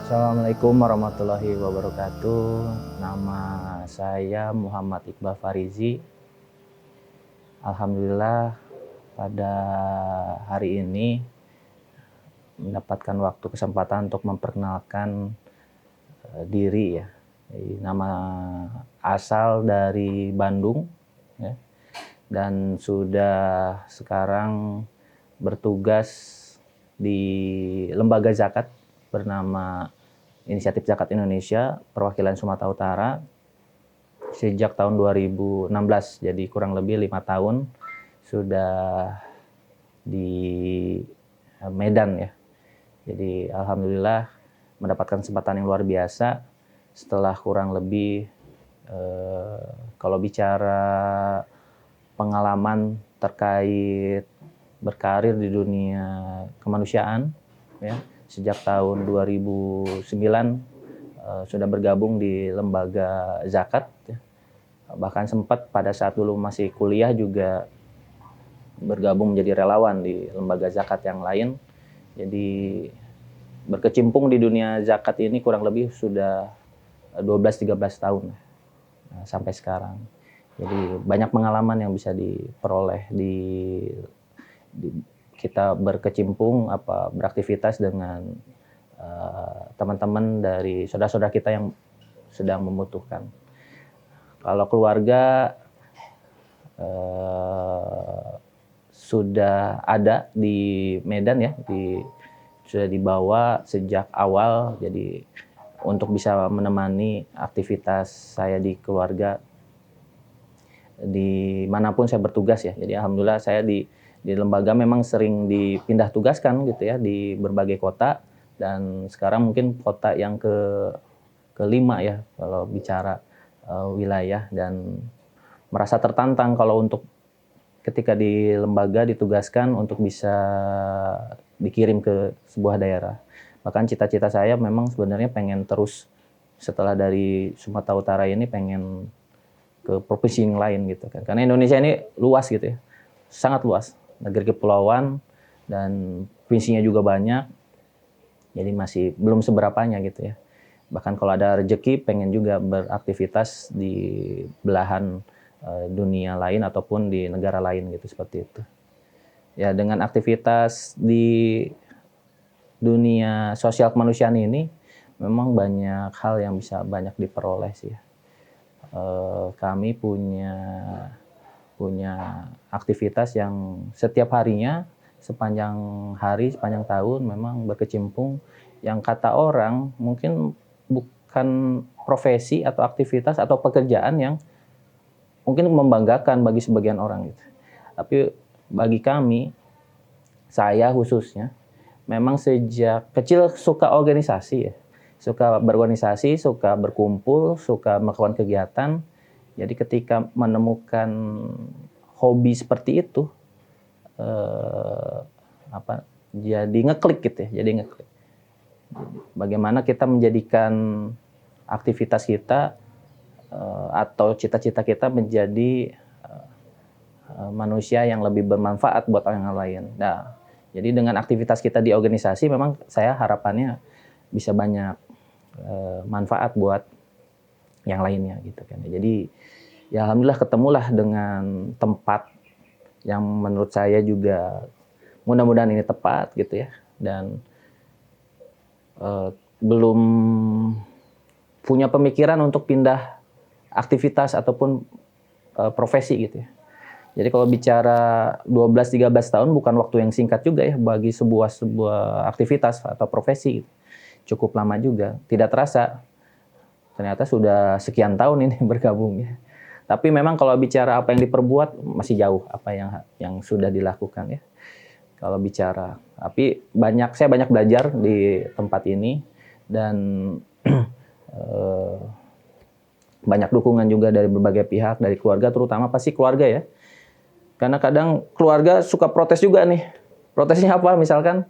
Assalamualaikum warahmatullahi wabarakatuh. Nama saya Muhammad Iqbal Farizi. Alhamdulillah pada hari ini mendapatkan waktu kesempatan untuk memperkenalkan diri ya. Nama asal dari Bandung ya, dan sudah sekarang bertugas di lembaga zakat bernama Inisiatif Zakat Indonesia Perwakilan Sumatera Utara sejak tahun 2016, jadi kurang lebih 5 tahun sudah di Medan ya. Jadi alhamdulillah mendapatkan kesempatan yang luar biasa setelah kurang lebih kalau bicara pengalaman terkait berkarir di dunia kemanusiaan ya, sejak tahun 2009 sudah bergabung di lembaga zakat ya. Bahkan sempat pada saat dulu masih kuliah juga bergabung menjadi relawan di lembaga zakat yang lain. Jadi berkecimpung di dunia zakat ini kurang lebih sudah 12-13 tahun sampai sekarang. Jadi banyak pengalaman yang bisa diperoleh di kita berkecimpung beraktivitas dengan teman-teman dari saudara-saudara kita yang sedang membutuhkan. Kalau keluarga sudah ada di Medan ya, sudah dibawa sejak awal, jadi untuk bisa menemani aktivitas saya di keluarga dimanapun saya bertugas ya. Jadi alhamdulillah saya di lembaga memang sering dipindah tugaskan gitu ya di berbagai kota, dan sekarang mungkin kota yang kelima ya kalau bicara wilayah, dan merasa tertantang kalau untuk ketika di lembaga ditugaskan untuk bisa dikirim ke sebuah daerah. Bahkan cita-cita saya memang sebenarnya pengen terus setelah dari Sumatera Utara ini pengen ke provinsi yang lain gitu kan. Karena Indonesia ini luas gitu ya. Sangat luas. Negeri kepulauan dan provinsinya juga banyak. Jadi masih belum seberapanya gitu ya. Bahkan kalau ada rezeki pengen juga beraktivitas di belahan dunia lain ataupun di negara lain gitu, seperti itu. Ya, dengan aktivitas di dunia sosial kemanusiaan ini memang banyak hal yang bisa banyak diperoleh sih ya. Kami punya aktivitas yang setiap harinya sepanjang hari, sepanjang tahun memang berkecimpung yang kata orang mungkin bukan profesi atau aktivitas atau pekerjaan yang mungkin membanggakan bagi sebagian orang gitu. Tapi bagi kami, saya khususnya, memang sejak kecil suka organisasi ya. Suka berorganisasi, suka berkumpul, suka melakukan kegiatan. Jadi ketika menemukan hobi seperti itu, jadi ngeklik gitu ya. Jadi ngeklik. Bagaimana kita menjadikan aktivitas kita atau cita-cita kita menjadi manusia yang lebih bermanfaat buat orang lain. Nah, jadi dengan aktivitas kita di organisasi memang saya harapannya bisa banyak manfaat buat yang lainnya gitu kan. Jadi ya alhamdulillah ketemulah dengan tempat yang menurut saya juga mudah-mudahan ini tepat gitu ya, dan belum punya pemikiran untuk pindah aktivitas ataupun profesi gitu ya. Jadi kalau bicara 12-13 tahun bukan waktu yang singkat juga ya bagi sebuah aktivitas atau profesi gitu. Cukup lama juga, tidak terasa ternyata sudah sekian tahun ini bergabung ya. Tapi memang kalau bicara apa yang diperbuat masih jauh apa yang sudah dilakukan ya. Kalau bicara, tapi saya banyak belajar di tempat ini, dan banyak dukungan juga dari berbagai pihak, dari keluarga terutama, pasti keluarga ya. Karena kadang keluarga suka protes juga nih. Protesnya apa? Misalkan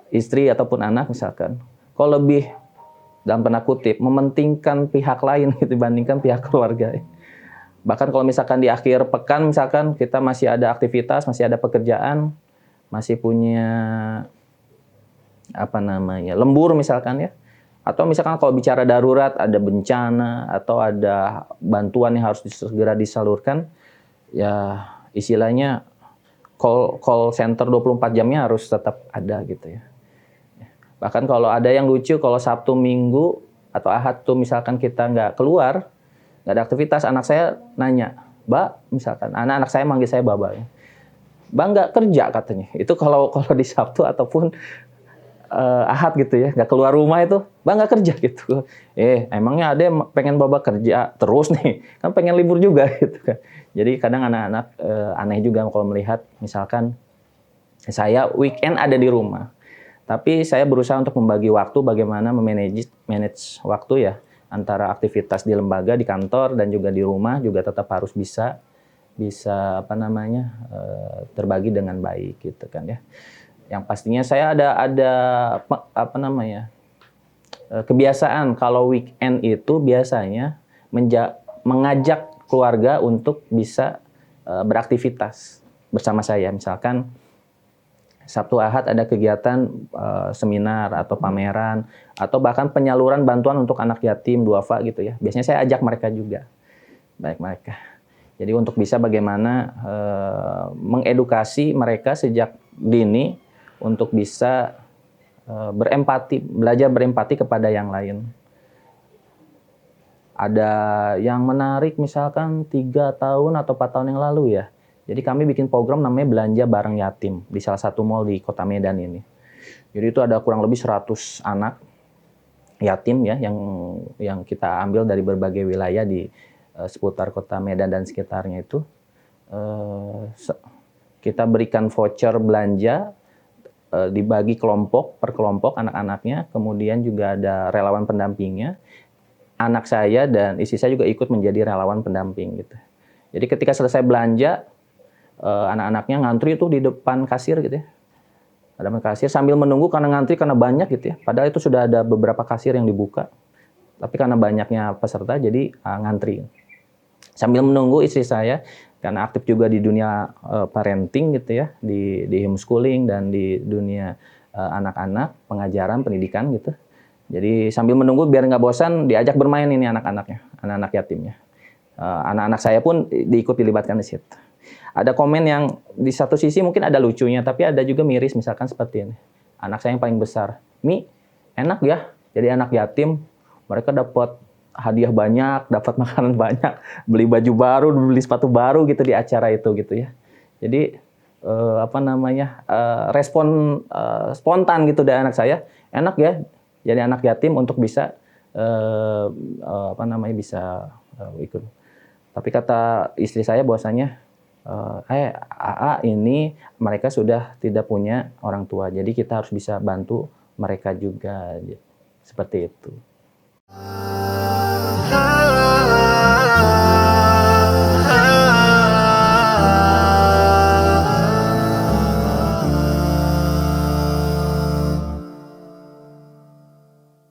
istri ataupun anak misalkan, kok lebih dalam tanda kutip mementingkan pihak lain dibandingkan pihak keluarga. Bahkan kalau misalkan di akhir pekan misalkan kita masih ada aktivitas, masih ada pekerjaan, masih punya lembur misalkan ya, Atau misalkan kalau bicara darurat, ada bencana atau ada bantuan yang harus segera disalurkan, ya istilahnya call center 24 jamnya harus tetap ada gitu ya. Bahkan kalau ada yang lucu, kalau Sabtu Minggu atau Ahad tuh misalkan kita nggak keluar, nggak ada aktivitas, anak saya nanya, Mbak, misalkan anak-anak saya manggil saya Baba ya. Bang nggak kerja katanya. Itu kalau di Sabtu ataupun Ahad gitu ya, nggak keluar rumah itu, Bang nggak kerja gitu. Emangnya ada yang pengen Baba kerja terus nih, kan pengen libur juga gitu kan. Jadi kadang anak-anak aneh juga kalau melihat misalkan saya weekend ada di rumah, tapi saya berusaha untuk membagi waktu bagaimana manage waktu ya antara aktivitas di lembaga, di kantor dan juga di rumah juga tetap harus bisa apa namanya terbagi dengan baik gitu kan ya. Yang pastinya saya ada apa namanya kebiasaan kalau weekend itu biasanya mengajak keluarga untuk bisa beraktivitas bersama saya. Misalkan Sabtu Ahad ada kegiatan seminar atau pameran atau bahkan penyaluran bantuan untuk anak yatim duafa gitu ya. Biasanya saya ajak mereka juga, baik mereka. Jadi untuk bisa bagaimana mengedukasi mereka sejak dini untuk bisa belajar berempati kepada yang lain. Ada yang menarik misalkan 3 tahun atau 4 tahun yang lalu ya. Jadi kami bikin program namanya Belanja Bareng Yatim di salah satu mall di Kota Medan ini. Jadi itu ada kurang lebih 100 anak yatim ya yang kita ambil dari berbagai wilayah di seputar Kota Medan dan sekitarnya itu. Kita berikan voucher belanja dibagi kelompok per kelompok anak-anaknya, kemudian juga ada relawan pendampingnya. Anak saya dan istri saya juga ikut menjadi relawan pendamping gitu. Jadi ketika selesai belanja, anak-anaknya ngantri itu di depan kasir gitu ya. Ada kasir sambil menunggu karena ngantri karena banyak gitu ya. Padahal itu sudah ada beberapa kasir yang dibuka. Tapi karena banyaknya peserta jadi ngantri. Sambil menunggu istri saya karena aktif juga di dunia parenting gitu ya, di homeschooling dan di dunia anak-anak, pengajaran, pendidikan gitu. Jadi sambil menunggu biar nggak bosan, diajak bermain ini anak-anaknya, anak-anak yatimnya. Anak-anak saya pun dilibatkan di situ. Ada komen yang di satu sisi mungkin ada lucunya, tapi ada juga miris misalkan seperti ini. Anak saya yang paling besar, Mi, enak ya jadi anak yatim, mereka dapat hadiah banyak, dapat makanan banyak, beli baju baru, beli sepatu baru gitu di acara itu gitu ya. Jadi respon spontan gitu dari anak saya, enak ya jadi anak yatim untuk bisa bisa ikut. Tapi kata istri saya bahwasanya ini mereka sudah tidak punya orang tua, jadi kita harus bisa bantu mereka juga, seperti itu.